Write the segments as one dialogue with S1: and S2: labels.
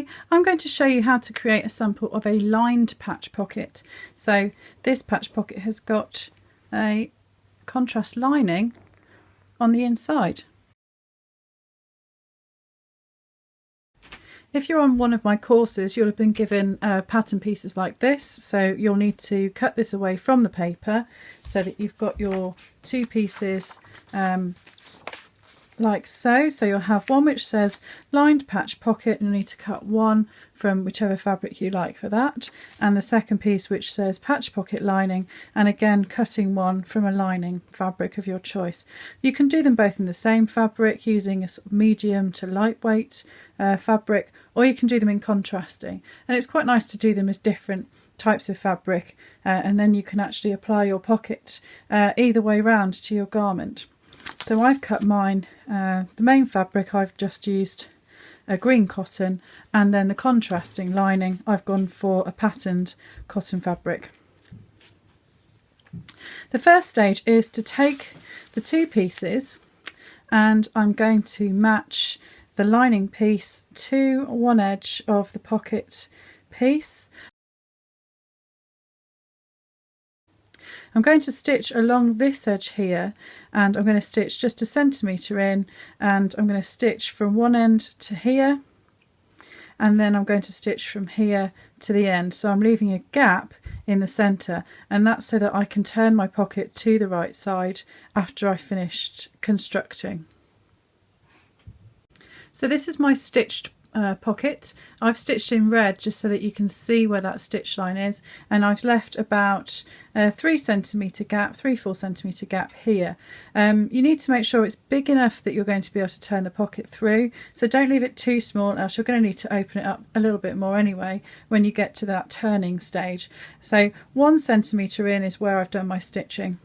S1: Today I'm going to show you how to create a sample of a lined patch pocket. So this patch pocket has got a contrast lining on the inside. If you're on one of my courses, you'll have been given pattern pieces like this, so you'll need to cut this away from the paper so that you've got your two pieces like so. So you'll have one which says lined patch pocket, and you'll need to cut one from whichever fabric you like for that, and the second piece which says patch pocket lining, and again cutting one from a lining fabric of your choice. You can do them both in the same fabric using a sort of medium to lightweight fabric, or you can do them in contrasting, and it's quite nice to do them as different types of fabric, and then you can actually apply your pocket either way round to your garment. So I've cut mine, the main fabric I've just used a green cotton, and then the contrasting lining I've gone for a patterned cotton fabric. The first stage is to take the two pieces, and I'm going to match the lining piece to one edge of the pocket piece. I'm going to stitch along this edge here, and I'm going to stitch just 1 centimetre in, and I'm going to stitch from one end to here, and then I'm going to stitch from here to the end. So I'm leaving a gap in the centre, and that's so that I can turn my pocket to the right side after I finished constructing. So this is my stitched pocket. I've stitched in red just so that you can see where that stitch line is, and I've left about a 3 centimetre gap, 3-4 centimetre gap here. You need to make sure it's big enough that you're going to be able to turn the pocket through, so don't leave it too small, else you're going to need to open it up a little bit more anyway when you get to that turning stage. So 1 centimetre in is where I've done my stitching.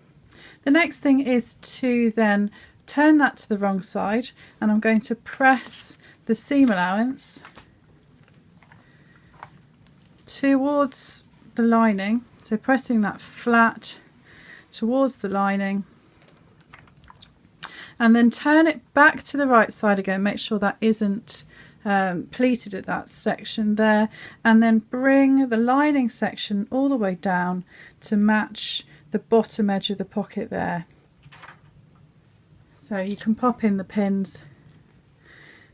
S1: The next thing is to then turn that to the wrong side, and I'm going to press the seam allowance towards the lining, so pressing that flat towards the lining, and then turn it back to the right side again. Make sure that isn't pleated at that section there, and then bring the lining section all the way down to match the bottom edge of the pocket there. So you can pop in the pins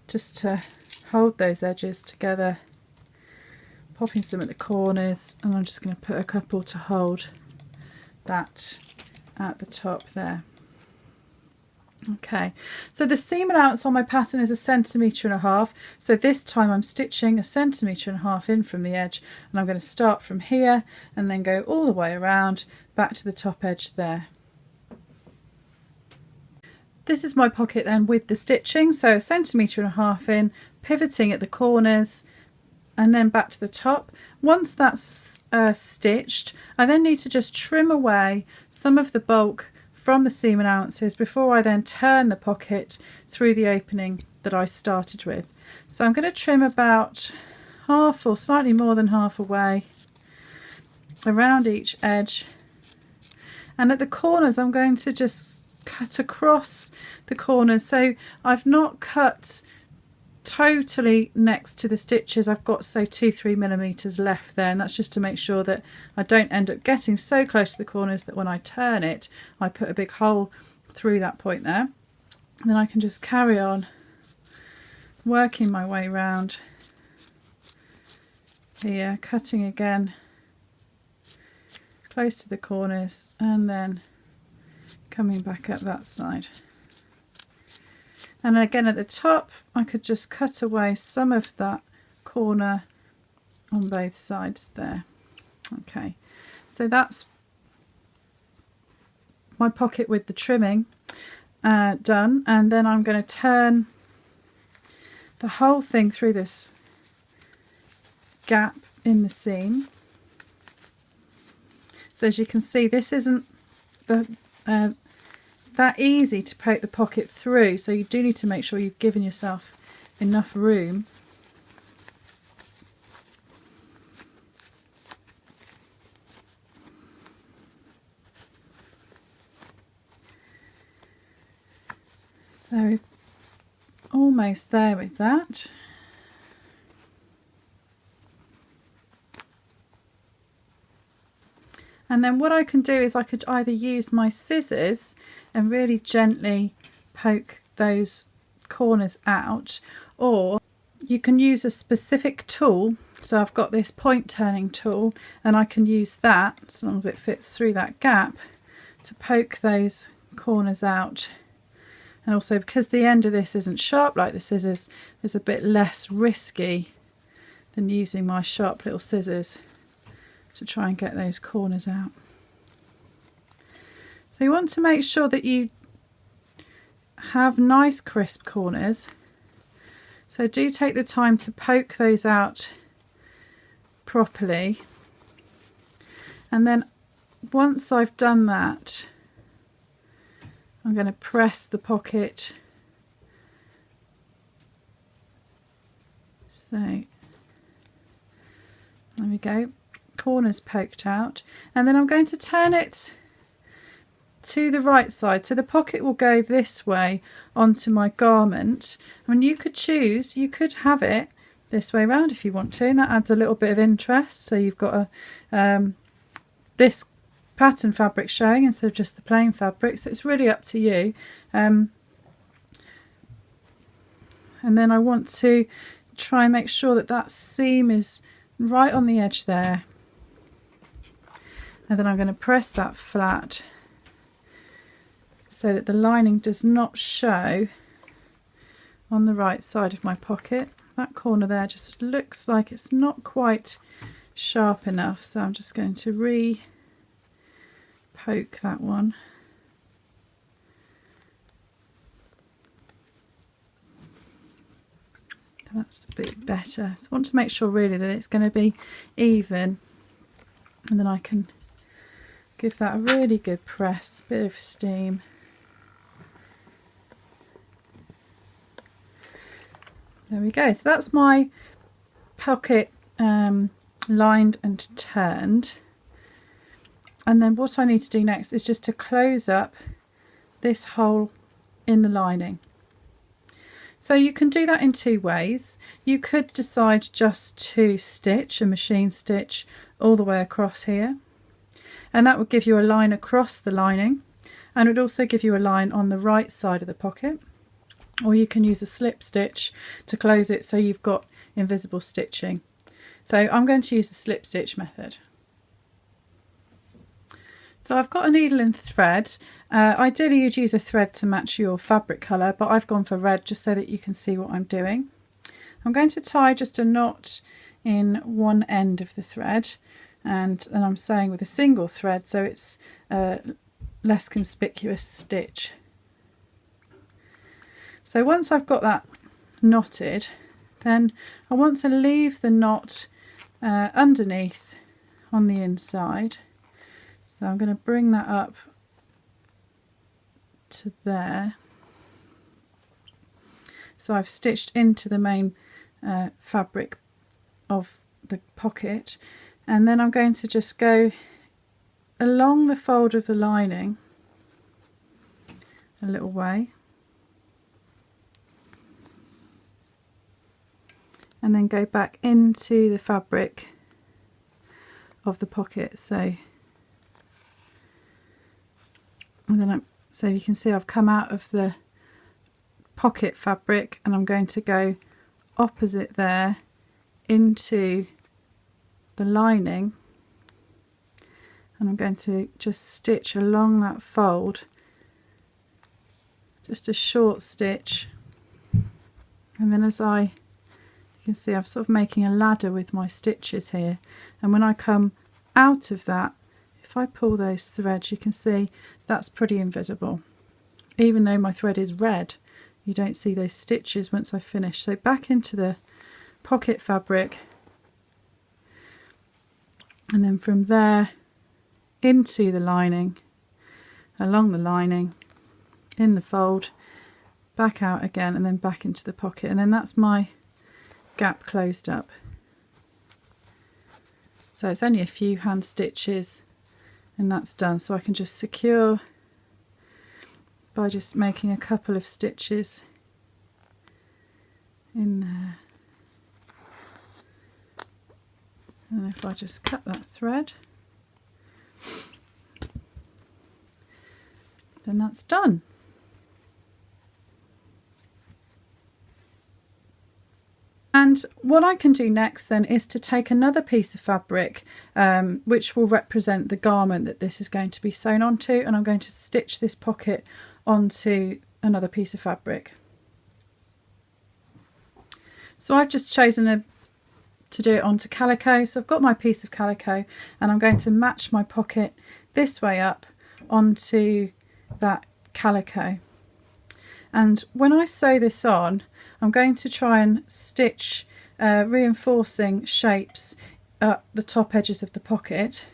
S1: just to hold those edges together, popping some at the corners, and I'm just going to put a couple to hold that at the top there. Okay, so the seam allowance on my pattern is 1.5 centimetres, so this time I'm stitching 1.5 centimetres in from the edge, and I'm going to start from here and then go all the way around back to the top edge there. This is my pocket then with the stitching, so 1.5 centimetres in, pivoting at the corners and then back to the top. Once that's stitched, I then need to just trim away some of the bulk from the seam allowances before I then turn the pocket through the opening that I started with. So I'm going to trim about half or slightly more than half away around each edge, and at the corners I'm going to just cut across the corners. So I've not cut totally next to the stitches, I've got say 2-3 millimeters left there, and that's just to make sure that I don't end up getting so close to the corners that when I turn it I put a big hole through that point there. And then I can just carry on working my way round here, cutting again close to the corners, and then coming back up that side. And again at the top I could just cut away some of that corner on both sides there. Okay, so that's my pocket with the trimming done, and then I'm going to turn the whole thing through this gap in the seam. So as you can see, this isn't that easy to poke the pocket through, so you do need to make sure you've given yourself enough room. So almost there with that. And then what I can do is I could either use my scissors and really gently poke those corners out, or you can use a specific tool. So I've got this point turning tool, and I can use that, as long as it fits through that gap, to poke those corners out. And also, because the end of this isn't sharp like the scissors, it's a bit less risky than using my sharp little scissors to try and get those corners out. So you want to make sure that you have nice crisp corners. So do take the time to poke those out properly. And then once I've done that, I'm going to press the pocket. So there we go, corners poked out, and then I'm going to turn it to the right side, so the pocket will go this way onto my garment. I mean, you could choose, you could have it this way around if you want to, and that adds a little bit of interest. So you've got this pattern fabric showing instead of just the plain fabric, so it's really up to you. And then I want to try and make sure that that seam is right on the edge there, and then I'm going to press that flat so that the lining does not show on the right side of my pocket. That corner there just looks like it's not quite sharp enough, so I'm just going to poke that one. That's a bit better. So I want to make sure really that it's going to be even, and then I can give that a really good press, a bit of steam. There we go. So that's my pocket lined and turned. And then what I need to do next is just to close up this hole in the lining. So you can do that in two ways. You could decide just to stitch a machine stitch all the way across here, and that would give you a line across the lining, and it would also give you a line on the right side of the pocket. Or you can use a slip stitch to close it so you've got invisible stitching. So I'm going to use the slip stitch method. So I've got a needle and thread. Ideally you'd use a thread to match your fabric colour, but I've gone for red just so that you can see what I'm doing. I'm going to tie just a knot in one end of the thread, and then I'm sewing with a single thread so it's a less conspicuous stitch. So once I've got that knotted, then I want to leave the knot underneath on the inside. So I'm going to bring that up to there. So I've stitched into the main fabric of the pocket, and then I'm going to just go along the fold of the lining a little way, and then go back into the fabric of the pocket. So so you can see I've come out of the pocket fabric, and I'm going to go opposite there into the lining, and I'm going to just stitch along that fold, just a short stitch, and then you can see I'm sort of making a ladder with my stitches here, and when I come out of that, if I pull those threads, you can see that's pretty invisible. Even though my thread is red, you don't see those stitches once I finish. So back into the pocket fabric, and then from there into the lining, along the lining, in the fold, back out again, and then back into the pocket, and then that's my gap closed up. So it's only a few hand stitches and that's done. So I can just secure by just making a couple of stitches in there. And if I just cut that thread, then that's done. And what I can do next then is to take another piece of fabric which will represent the garment that this is going to be sewn onto, and I'm going to stitch this pocket onto another piece of fabric. So I've just chosen to do it onto calico, so I've got my piece of calico and I'm going to match my pocket this way up onto that calico. And when I sew this on, I'm going to try and stitch reinforcing shapes at the top edges of the pocket.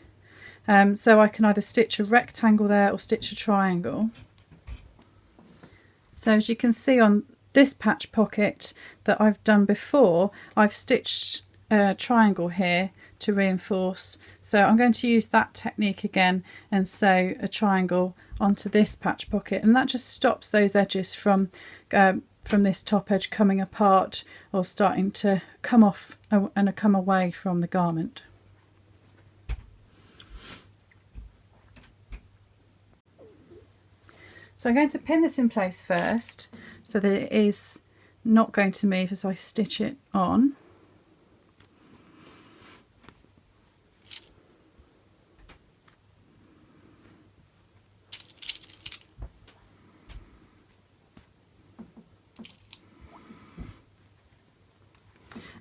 S1: So I can either stitch a rectangle there or stitch a triangle. So as you can see on this patch pocket that I've done before, I've stitched a triangle here to reinforce. So I'm going to use that technique again and sew a triangle onto this patch pocket, and that just stops those edges from this top edge coming apart or starting to come off and come away from the garment. So I'm going to pin this in place first so that it is not going to move as I stitch it on.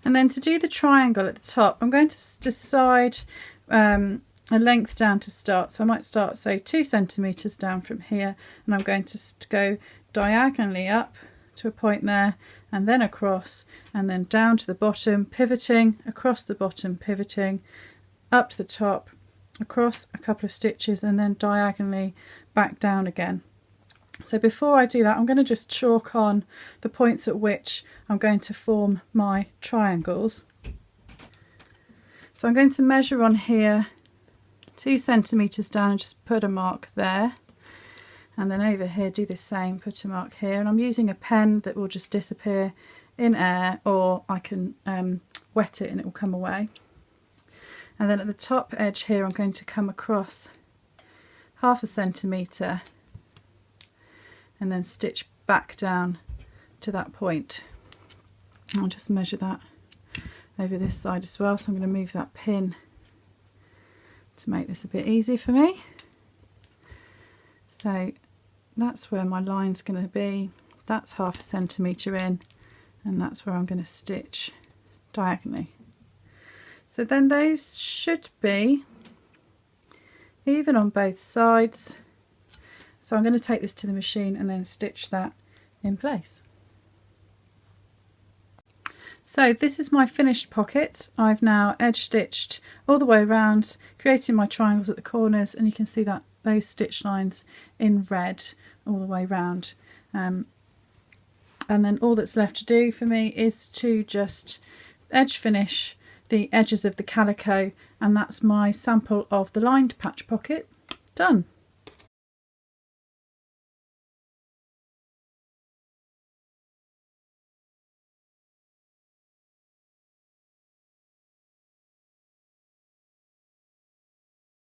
S1: And then to do the triangle at the top, I'm going to decide a length down to start. So I might start, say, 2 centimetres down from here, and I'm going to go diagonally up to a point there, and then across, and then down to the bottom, pivoting, across the bottom, pivoting, up to the top, across a couple of stitches, and then diagonally back down again. So before I do that, I'm going to just chalk on the points at which I'm going to form my triangles. So I'm going to measure on here 2 centimetres down and just put a mark there. And then over here do the same, put a mark here. And I'm using a pen that will just disappear in air, or I can wet it and it will come away. And then at the top edge here, I'm going to come across 1/2 centimetre and then stitch back down to that point. I'll just measure that over this side as well, so I'm going to move that pin to make this a bit easier for me. So that's where my line's going to be, that's 1/2 centimetre in, and that's where I'm going to stitch diagonally. So then those should be even on both sides. So I'm going to take this to the machine and then stitch that in place. So this is my finished pocket. I've now edge stitched all the way around, creating my triangles at the corners, and you can see that those stitch lines in red all the way around. And then all that's left to do for me is to just edge finish the edges of the calico, and that's my sample of the lined patch pocket done.